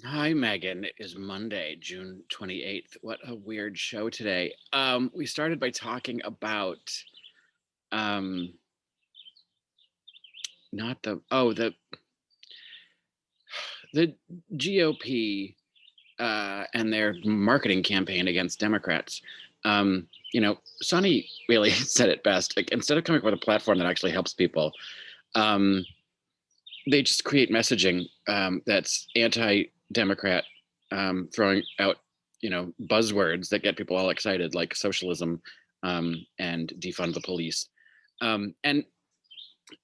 Hi, Megan. It is Monday, June 28th. What a weird show today. We started by talking about um not the oh the GOP and their marketing campaign against Democrats. Sonny really said it best. Like, instead of coming up with a platform that actually helps people, um, they just create messaging that's anti-democrat, throwing out buzzwords that get people all excited, like socialism, and defund the police. And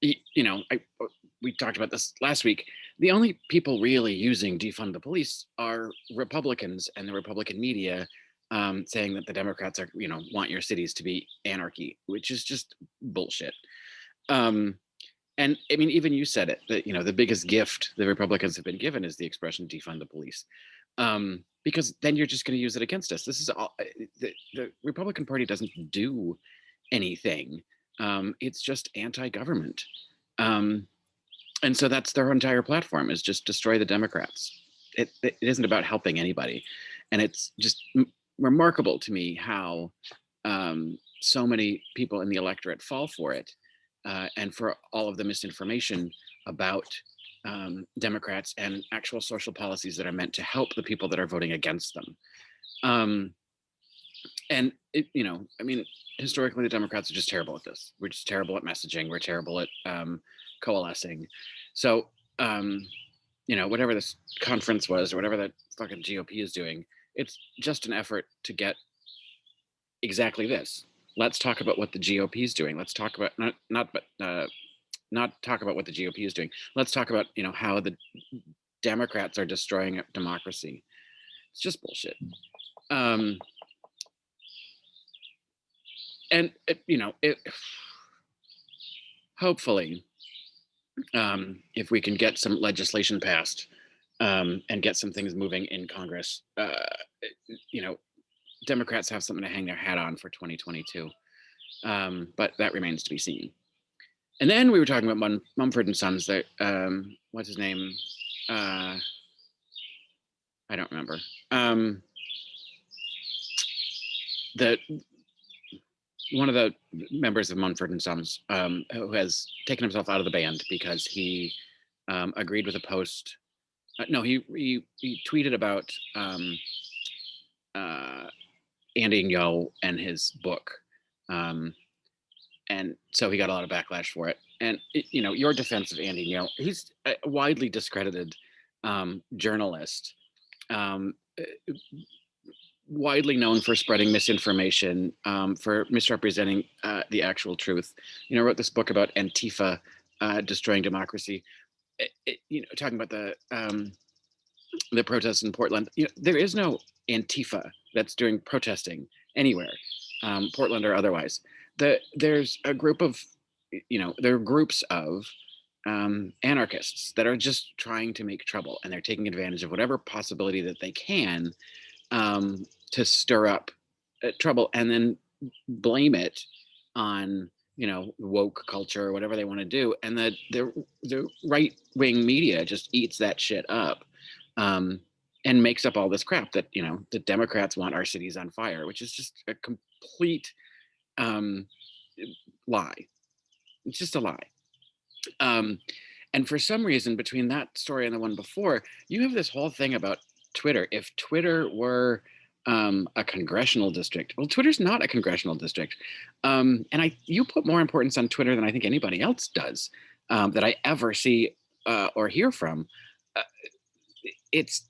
we talked about this last week. The only people really using defund the police are Republicans and the Republican media, saying that the Democrats are want your cities to be anarchy, which is just bullshit. um, and I mean, even you said it, that the biggest gift the Republicans have been given is the expression "defund the police," because then you're just going to use it against us. This is all. The Republican Party doesn't do anything. It's just anti-government, um, and so that's their entire platform, is just destroy the Democrats. It isn't about helping anybody, and it's just remarkable to me how so many people in the electorate fall for it, and for all of the misinformation about Democrats and actual social policies that are meant to help the people that are voting against them. Um, I mean, historically, the Democrats are just terrible at this. We're just terrible at messaging. We're terrible at coalescing. So, whatever this conference was, or whatever that fucking GOP is doing, it's just an effort to get exactly this. Let's talk about what the GOP is doing. Let's talk about not talk about what the GOP is doing. Let's talk about how the Democrats are destroying democracy. It's just bullshit. Um, and hopefully, if we can get some legislation passed, and get some things moving in Congress, you know, Democrats have something to hang their hat on for 2022. But that remains to be seen. And then we were talking about Mumford and Sons. That what's his name? Uh, I don't remember. The One of the members of Mumford and Sons, who has taken himself out of the band because he agreed with a post. No, he tweeted about uh, Andy Ngo and his book, um, and so he got a lot of backlash for it. And your defense of Andy Ngo, he's a widely discredited journalist, um, widely known for spreading misinformation, for misrepresenting the actual truth. Wrote this book about Antifa destroying democracy. Talking about the protests in Portland. There is no Antifa that's doing protesting anywhere, Portland or otherwise. There's a group of, there are groups of anarchists that are just trying to make trouble, and they're taking advantage of whatever possibility that they can, to stir up trouble, and then blame it on woke culture or whatever they want to do, and the right wing media just eats that shit up, and makes up all this crap that the Democrats want our cities on fire, which is just a complete um, lie. It's just a lie. Um, and for some reason, between that story and the one before, you have this whole thing about Twitter. If Twitter were a congressional district, well, Twitter's not a congressional district, and you put more importance on Twitter than I think anybody else does, that I ever see or hear from. Uh, it's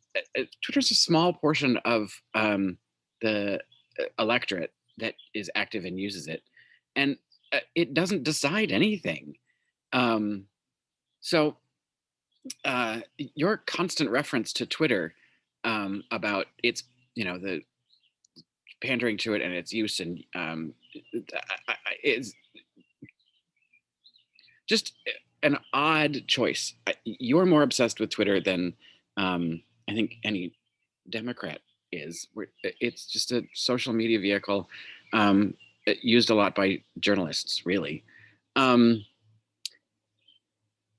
Twitter's a small portion of the electorate that is active and uses it, and it doesn't decide anything. Um, so your constant reference to Twitter, about its, the pandering to it and its use, and is just an odd choice. You're more obsessed with Twitter than I think any Democrat is. It's just a social media vehicle, used a lot by journalists, really. Um,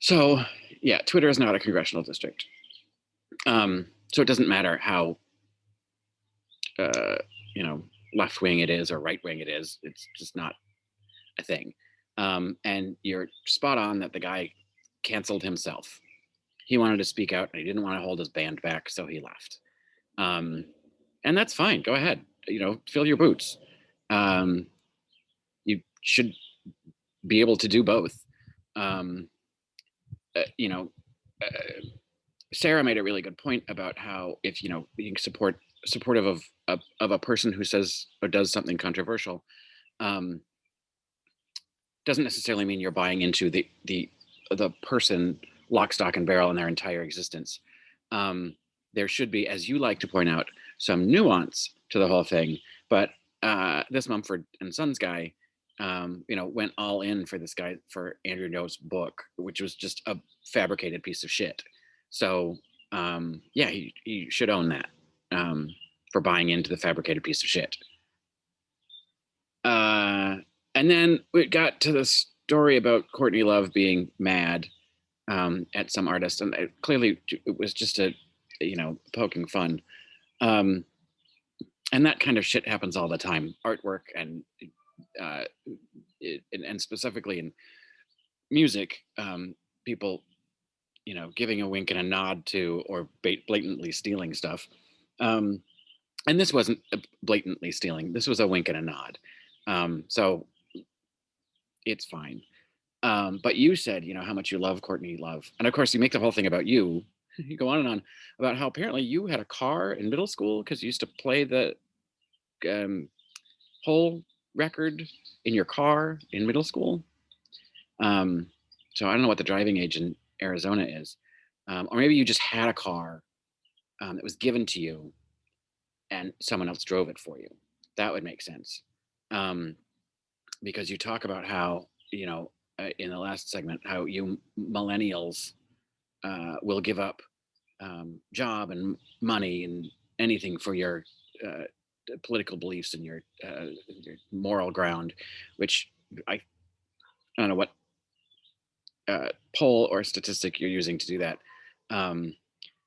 so, yeah, Twitter is not a congressional district. So it doesn't matter how uh, you know left wing it is or right wing it is. It's just not a thing. And you're spot on that the guy canceled himself. He wanted to speak out and he didn't want to hold his band back, so he left. Um, and that's fine. Go ahead. Fill your boots. Um, you should be able to do both. Um, uh, you know, uh, Sarah made a really good point about how if being supportive of a person who says or does something controversial um, doesn't necessarily mean you're buying into the person lock, stock, and barrel in their entire existence. Um, there should be, as you like to point out, some nuance to the whole thing. But this Mumford and Sons guy, went all in for this guy for Andrew No's book, which was just a fabricated piece of shit. So yeah, he should own that for buying into the fabricated piece of shit. Uh, and then we got to the story about Courtney Love being mad at some artist, and clearly it was just poking fun. Um, and that kind of shit happens all the time. Artwork uh, and specifically in music, people giving a wink and a nod to or blatantly stealing stuff. Um, and this wasn't blatantly stealing. This was a wink and a nod. So it's fine. But you said, how much you love Courtney Love. And of course, you make the whole thing about you. You go on and on about how apparently you had a car in middle school because you used to play the um, whole record in your car in middle school. Um, so I don't know what the driving age in Arizona is. Or maybe you just had a car that was given to you and someone else drove it for you. That would make sense. Um, because you talk about how, in the last segment, how you millennials will give up job and money and anything for your uh, political beliefs and your moral ground, which I don't know what poll or statistic you're using to do that, um,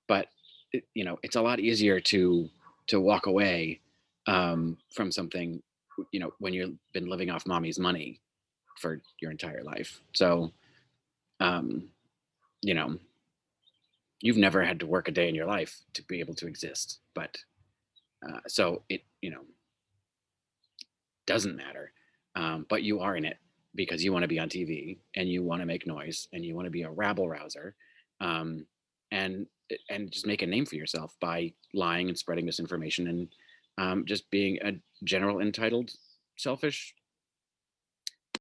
but it's a lot easier to walk away from something when you've been living off mommy's money for your entire life. So um, you know you've never had to work a day in your life to be able to exist, but so it doesn't matter. But you are in it because you want to be on TV and you want to make noise and you want to be a rabble rouser, um, and just make a name for yourself by lying and spreading misinformation and just being a general entitled, selfish